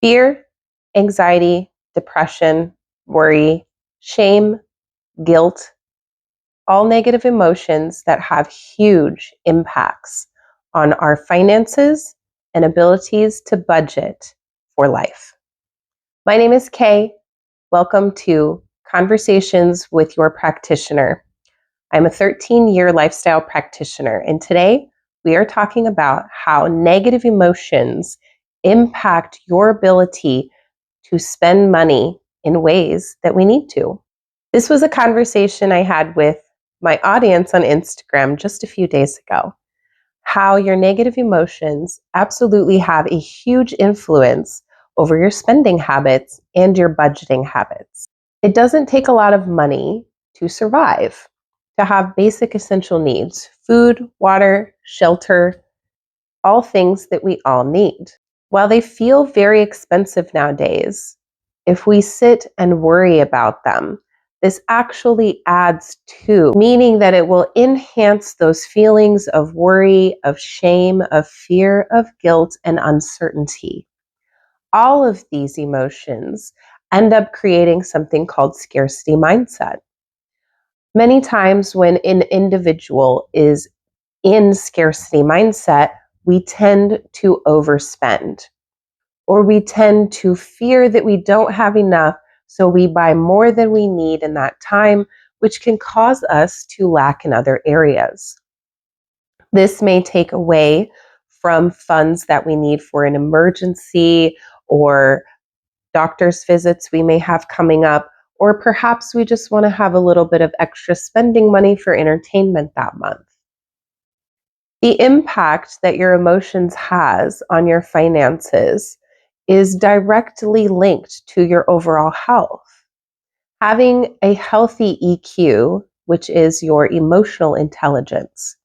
Fear, anxiety, depression, worry, shame, guilt, all negative emotions that have huge impacts on our finances and abilities to budget for life. My name is Kay. Welcome to Conversations with Your Practitioner. I'm a 13-year lifestyle practitioner, and today we are talking about how negative emotions impact your ability to spend money in ways that we need to. This was a conversation I had with my audience on Instagram just a few days ago. How your negative emotions absolutely have a huge influence over your spending habits and your budgeting habits. It doesn't take a lot of money to survive, to have basic essential needs: food, water, shelter, all things that we all need. While they feel very expensive nowadays, if we sit and worry about them, this actually adds to, meaning that it will enhance those feelings of worry, of shame, of fear, of guilt, and uncertainty. All of these emotions end up creating something called scarcity mindset. Many times when an individual is in scarcity mindset, we tend to overspend, or we tend to fear that we don't have enough, so we buy more than we need in that time, which can cause us to lack in other areas. This may take away from funds that we need for an emergency or doctor's visits we may have coming up, or perhaps we just want to have a little bit of extra spending money for entertainment that month. The impact that your emotions has on your finances is directly linked to your overall health. Having a healthy EQ, which is your emotional intelligence,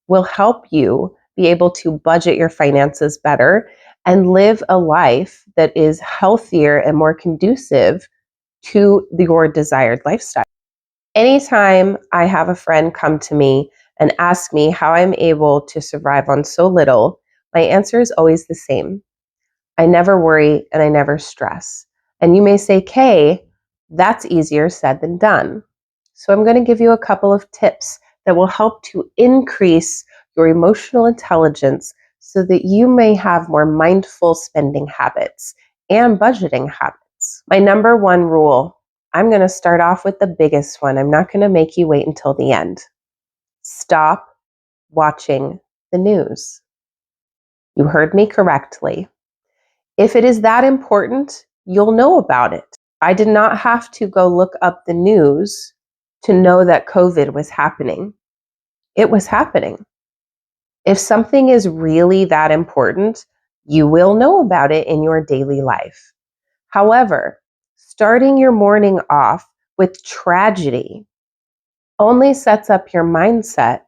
will help you be able to budget your finances better and live a life that is healthier and more conducive to your desired lifestyle. Anytime I have a friend come to me and ask me how I'm able to survive on so little, my answer is always the same. I never worry and I never stress. And you may say, Kay, that's easier said than done. So I'm going to give you a couple of tips that will help to increase your emotional intelligence so that you may have more mindful spending habits and budgeting habits. My number one rule, I'm going to start off with the biggest one. I'm not going to make you wait until the end. Stop watching the news. You heard me correctly. If it is that important, you'll know about it. I did not have to go look up the news to know that COVID was happening. It was happening. If something is really that important, you will know about it in your daily life. However, starting your morning off with tragedy only sets up your mindset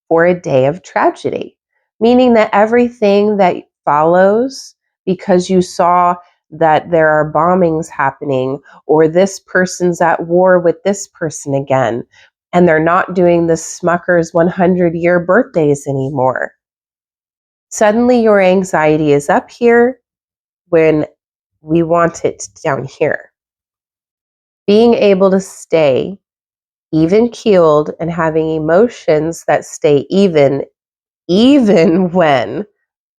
for a day of tragedy, meaning that everything that follows, because you saw that there are bombings happening, or this person's at war with this person again, and they're not doing the Smucker's 100-year birthdays anymore. Suddenly your anxiety is up here when we want it down here. Being able to stay even-keeled and having emotions that stay even when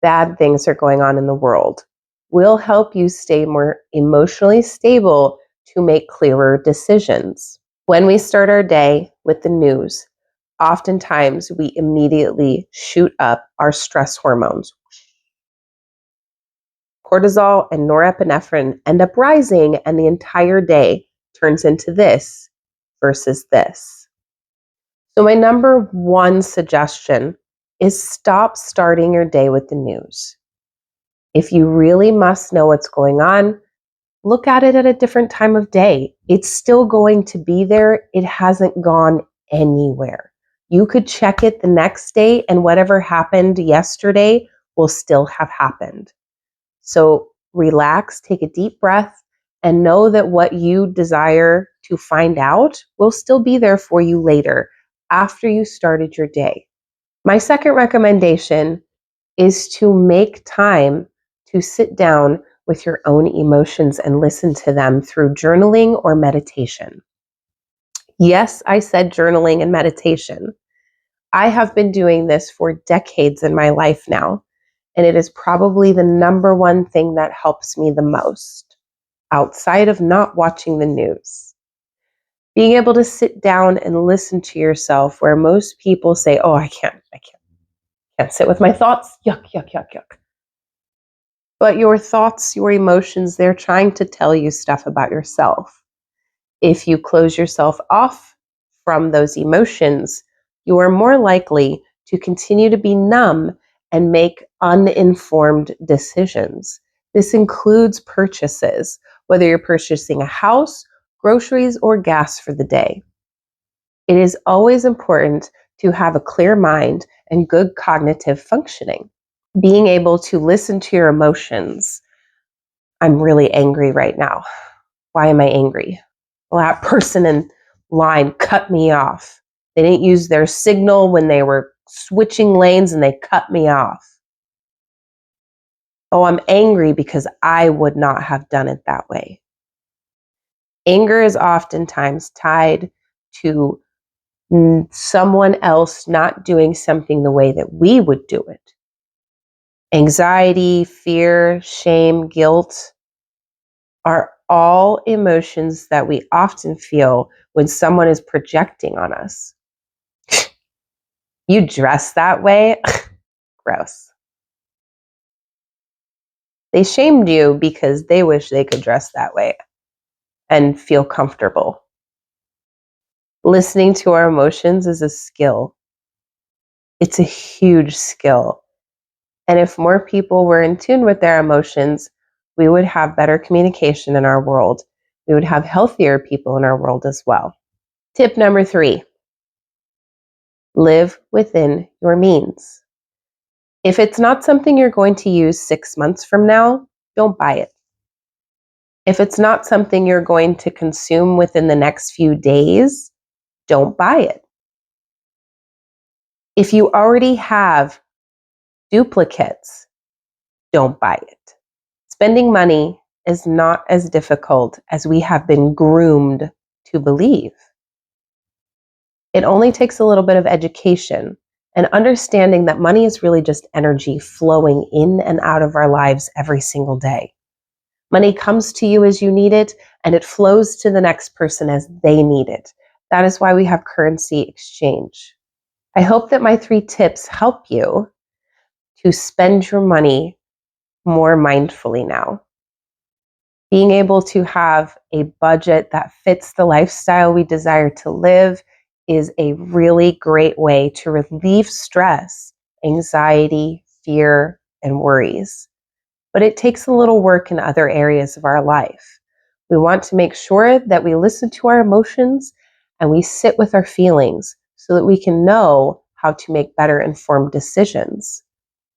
bad things are going on in the world, will help you stay more emotionally stable to make clearer decisions. When we start our day with the news, oftentimes we immediately shoot up our stress hormones. Cortisol and norepinephrine end up rising, and the entire day turns into this versus this. So my number one suggestion is stop starting your day with the news. If you really must know what's going on, look at it at a different time of day. It's still going to be there. It hasn't gone anywhere. You could check it the next day and whatever happened yesterday will still have happened. So relax, take a deep breath, and know that what you desire to find out will still be there for you later after you started your day. My second recommendation is to make time to sit down with your own emotions and listen to them through journaling or meditation. Yes, I said journaling and meditation. I have been doing this for decades in my life now, and it is probably the number one thing that helps me the most, outside of not watching the news. Being able to sit down and listen to yourself, where most people say, oh, I can't sit with my thoughts. Yuck, yuck, yuck, yuck. But your thoughts, your emotions, they're trying to tell you stuff about yourself. If you close yourself off from those emotions, you are more likely to continue to be numb and make uninformed decisions. This includes purchases, whether you're purchasing a house, groceries, or gas for the day. It is always important to have a clear mind and good cognitive functioning. Being able to listen to your emotions. I'm really angry right now. Why am I angry? Well, that person in line cut me off. They didn't use their signal when they were switching lanes and they cut me off. Oh, I'm angry because I would not have done it that way. Anger is oftentimes tied to someone else not doing something the way that we would do it. Anxiety, fear, shame, guilt are all emotions that we often feel when someone is projecting on us. You dress that way? Gross. They shamed you because they wish they could dress that way and feel comfortable. Listening to our emotions is a skill. It's a huge skill. And if more people were in tune with their emotions, we would have better communication in our world. We would have healthier people in our world as well. Tip number 3, live within your means. If it's not something you're going to use 6 months from now, don't buy it. If it's not something you're going to consume within the next few days, don't buy it. If you already have duplicates, don't buy it. Spending money is not as difficult as we have been groomed to believe. It only takes a little bit of education and understanding that money is really just energy flowing in and out of our lives every single day. Money comes to you as you need it, and it flows to the next person as they need it. That is why we have currency exchange. I hope that my 3 tips help you to spend your money more mindfully now. Being able to have a budget that fits the lifestyle we desire to live is a really great way to relieve stress, anxiety, fear, and worries. But it takes a little work in other areas of our life. We want to make sure that we listen to our emotions and we sit with our feelings so that we can know how to make better informed decisions.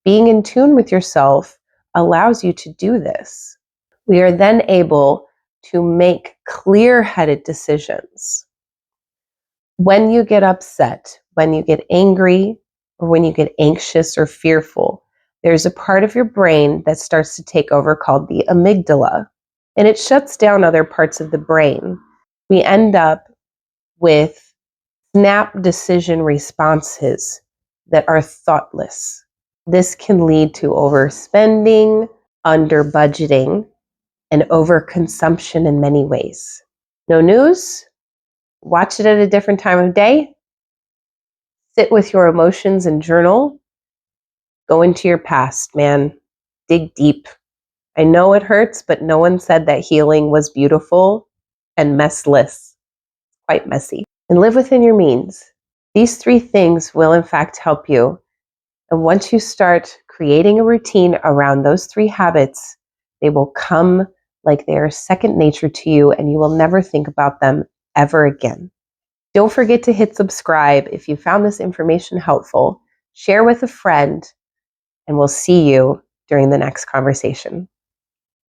Being in tune with yourself allows you to do this. We are then able to make clear-headed decisions. When you get upset, when you get angry, or when you get anxious or fearful, there's a part of your brain that starts to take over called the amygdala, and it shuts down other parts of the brain. We end up with snap decision responses that are thoughtless. This can lead to overspending, under budgeting, and overconsumption in many ways. No news? Watch it at a different time of day. Sit with your emotions and journal. Go into your past, man. Dig deep. I know it hurts, but no one said that healing was beautiful and messless. Quite messy. And live within your means. These 3 things will in fact help you. And once you start creating a routine around those 3 habits, they will come like they are second nature to you, and you will never think about them ever again. Don't forget to hit subscribe if you found this information helpful. Share with a friend, and we'll see you during the next conversation.